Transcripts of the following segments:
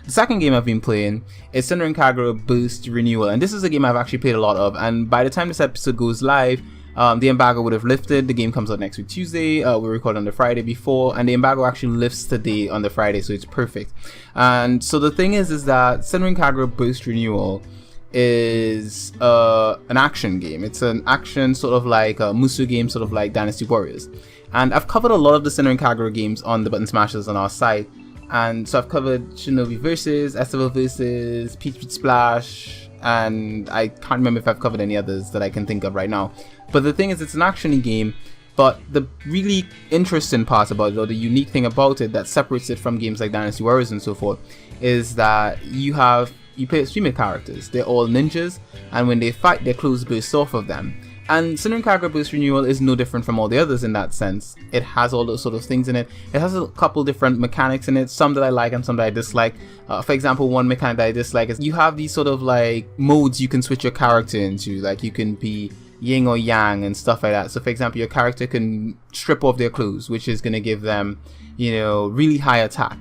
The second game I've been playing is Senran Kagura Boost Renewal, and this is a game I've actually played a lot of, and by the time this episode goes live, the embargo would have lifted. The game comes out next week Tuesday. We record on the Friday before, and the embargo actually lifts today on the Friday, so it's perfect. And so the thing is that Senran Kagura Boost Renewal is an action game. It's an action sort of like a Musu game, sort of like Dynasty Warriors. And I've covered a lot of the Senran Kagura games on the Button Smashers on our site. And so I've covered Shinobi Versus, Estival Versus, Peach Beach Splash, and I can't remember if I've covered any others that I can think of right now. But the thing is, it's an action game, but the really interesting part about it, or the unique thing about it that separates it from games like Dynasty Warriors and so forth, is that you play as female characters. They're all ninjas, and when they fight, their clothes burst off of them. And Senran Kagura Boost Renewal is no different from all the others in that sense. It has all those sort of things in it. It has a couple different mechanics in it, some that I like and some that I dislike. For example, one mechanic that I dislike is you have these sort of like modes you can switch your character into. Like you can be yin or yang and stuff like that. So for example, your character can strip off their clothes, which is going to give them, really high attack,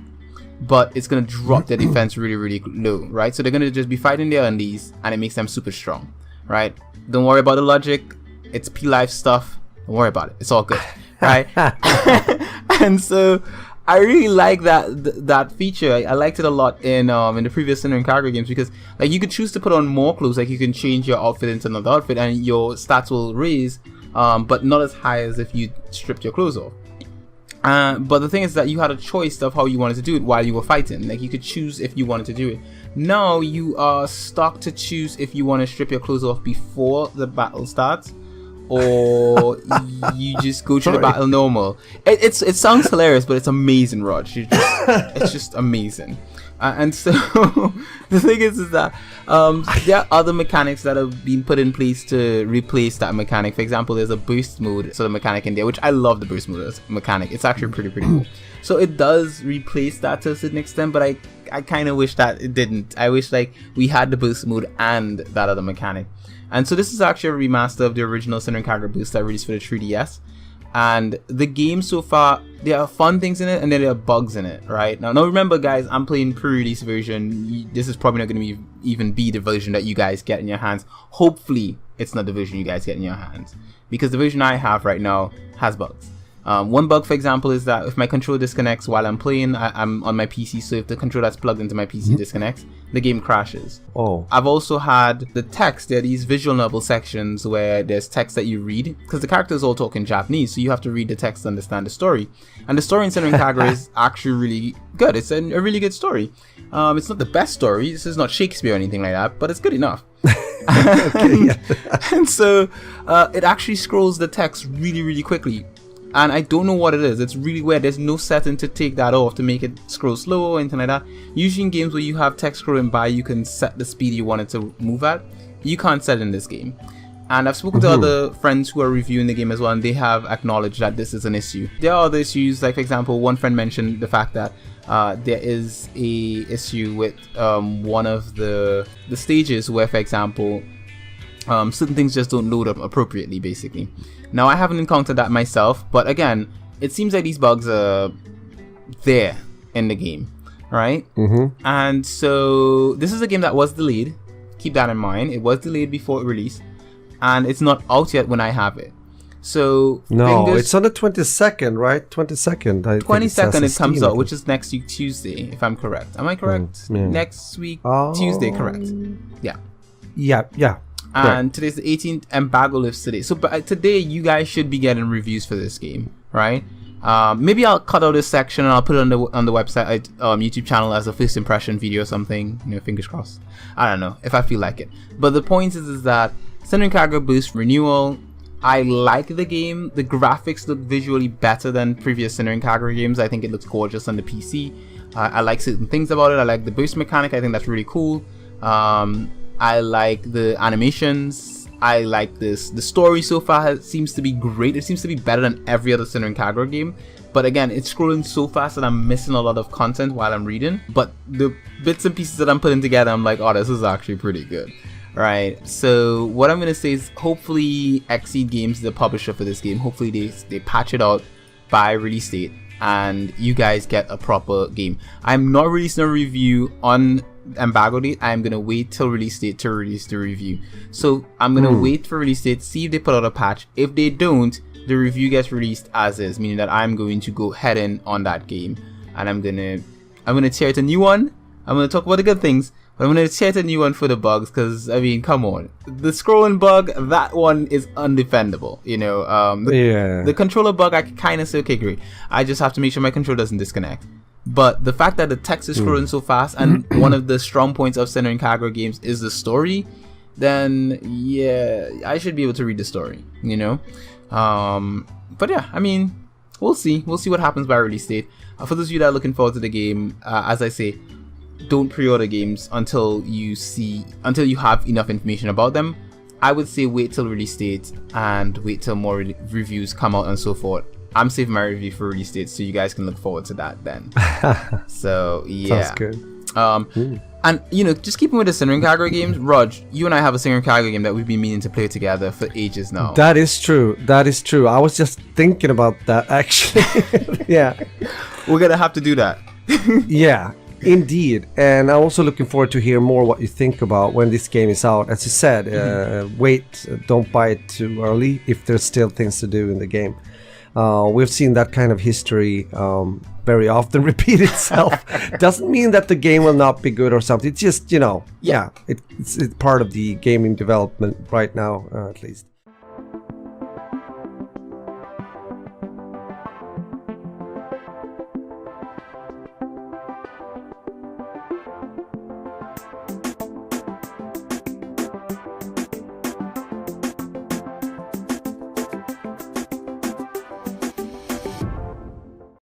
but it's going to drop their defense really, really low, right? So they're going to just be fighting their undies, and it makes them super strong, right? Don't worry about the logic. It's P-Life stuff. Don't worry about it. It's all good, right? And so I really like that feature. I liked it a lot in the previous Senran Kagura games, because like you could choose to put on more clothes. Like you can change your outfit into another outfit, and your stats will raise, but not as high as if you stripped your clothes off. But the thing is that you had a choice of how you wanted to do it while you were fighting. Like you could choose if you wanted to do it. Now you are stuck to choose if you want to strip your clothes off before the battle starts, or you just go through the battle normal. It sounds hilarious, but it's amazing, Raj. It's just amazing. And so the thing is that there are other mechanics that have been put in place to replace that mechanic. For example, there's a burst mode sort of mechanic in there, which I love the burst mode mechanic. It's actually pretty cool. So it does replace that to a certain extent, but I kind of wish that it didn't. I wish like we had the burst mode and that other mechanic. And so this is actually a remaster of the original Senran Kagura Boost that released for the 3DS. And the game so far, there are fun things in it, and then there are bugs in it, right? Now remember, guys, I'm playing pre-release version. This is probably not going to even be the version that you guys get in your hands. Hopefully, it's not the version you guys get in your hands, because the version I have right now has bugs. One bug, for example, is that if my controller disconnects while I'm playing, I'm on my PC, so if the controller that's plugged into my PC disconnects, the game crashes. Oh. I've also had the text. There are these visual novel sections where there's text that you read, because the characters all talk in Japanese, so you have to read the text to understand the story. And the story in Senran Kagura is actually really good. It's a really good story. It's not the best story. This is not Shakespeare or anything like that, but it's good enough. And so it actually scrolls the text really, really quickly. And I don't know what it is. It's really weird. There's no setting to take that off to make it scroll slow or anything like that. Usually in games where you have text scrolling by, you can set the speed you want it to move at. You can't set it in this game. And I've spoken to other friends who are reviewing the game as well, and they have acknowledged that this is an issue. There are other issues, like for example, one friend mentioned the fact that there is a issue with one of the stages where, for example, certain things just don't load up appropriately, basically. Now, I haven't encountered that myself, but again, it seems like these bugs are there in the game, right? And so this is a game that was delayed. Keep that in mind. It was delayed before it released, and it's not out yet when I have it. So no, it's on the 22nd, right? 22nd. 22nd it comes out, which is next week Tuesday, if I'm correct. Am I correct? Next week Tuesday, correct? Yeah. And today's the 18th. Embargo lifts today. So today you guys should be getting reviews for this game, right? Maybe I'll cut out this section and I'll put it on the website, YouTube channel as a first impression video or something. Fingers crossed. I don't know if I feel like it. But the point is that Senran Kagura Boost Renewal, I like the game. The graphics look visually better than previous Senran Kagura games. I think it looks gorgeous on the PC. I like certain things about it. I like the boost mechanic. I think that's really cool. I like the animations. I like this. The story so far seems to be great. It seems to be better than every other Senran Kagura game. But again, it's scrolling so fast that I'm missing a lot of content while I'm reading. But the bits and pieces that I'm putting together, I'm like, oh, this is actually pretty good. Right. So what I'm going to say is hopefully XSeed Games, the publisher for this game, hopefully they patch it out by release date. and you guys get a proper game. I'm not releasing a review on embargo date. I'm gonna wait till release date to release the review. So I'm gonna wait for release date, see if they put out a patch. If they don't, the review gets released as is, meaning that I'm going to go head in on that game, and I'm gonna tear it a new one. I'm gonna talk about the good things, but I'm gonna tear it a new one for the bugs, because I mean, come on, the scrolling bug, that one is undefendable. You know, the controller bug, I can kind of say, okay, great. I just have to make sure my controller doesn't disconnect. But the fact that the text is scrolling so fast, and one of the strong points of Senran Kagura games is the story, then yeah, I should be able to read the story, you know. But yeah, I mean, we'll see what happens by release date. For those of you that are looking forward to the game, as I say, don't pre-order games until you have enough information about them. I would say wait till release date and wait till more reviews come out and so forth. I'm saving my review for release date, so you guys can look forward to that then. So yeah, sounds good. And you know, just keeping with the Senran Kagura games, Rog, you and I have a Senran Kagura game that we've been meaning to play together for ages now. That is true. I was just thinking about that actually. Yeah, we're gonna have to do that. Yeah, indeed. And I'm also looking forward to hear more what you think about when this game is out. As you said, wait, don't buy it too early if there's still things to do in the game. We've seen that kind of history very often repeat itself. Doesn't mean that the game will not be good or something. It's just, you know, it's part of the gaming development right now, at least.